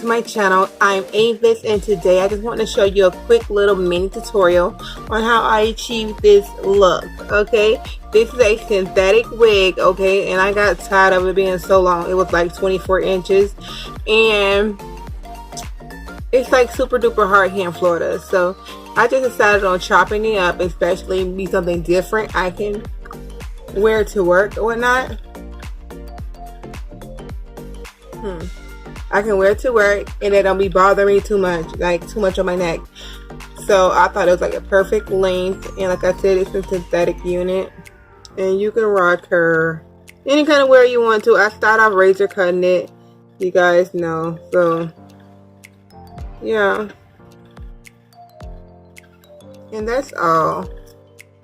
My channel. I'm Avis, and today I just want to show you a quick little mini tutorial on how I achieved this look. Okay, this is a synthetic wig, okay, and I got tired of it being so long. It was like 24 inches, and it's like super duper hard here in Florida, so I just decided on chopping it up, especially be something different I can wear to work or whatnot. I can wear it to work and it don't be bothering me too much, like too much on my neck. So I thought it was like a perfect length, and like I said, it's a synthetic unit, and you can rock her any kind of way you want to. I started off razor cutting it, you guys know, so yeah, and that's all.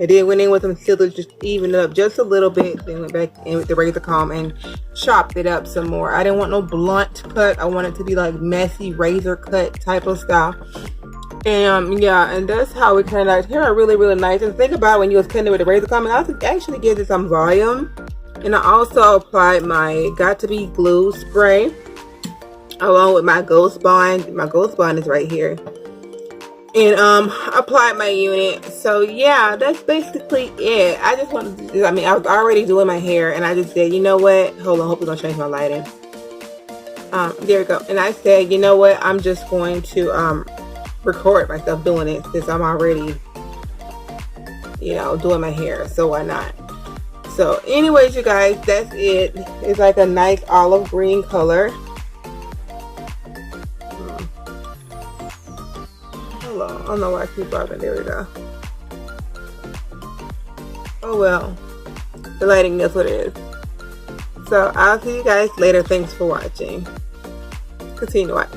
I then went in with some scissors, just even it up just a little bit, then went back in with the razor comb and chopped it up some more. I didn't want no blunt cut. I want it to be like messy razor cut type of style. And yeah, and that's how it turned out. Here are really, really nice. And think about it, when you was cutting it with the razor comb, and I actually gives it some volume. And I also applied my Got2b glue spray along with my Ghost Bond. My Ghost Bond is right here. And applied my unit. So yeah, that's basically it. I just wanted to, I mean, I was already doing my hair, and I just said, you know what, hold on, hope we don't change my lighting. There we go. And I said, you know what, I'm just going to record myself doing it, since I'm already, you know, doing my hair, so why not? So anyways, you guys, that's it. It's like a nice olive green color. I don't know why I keep bothering. There we go. Oh well, the lighting is what it is. So I'll see you guys later. Thanks for watching. Continue to watch.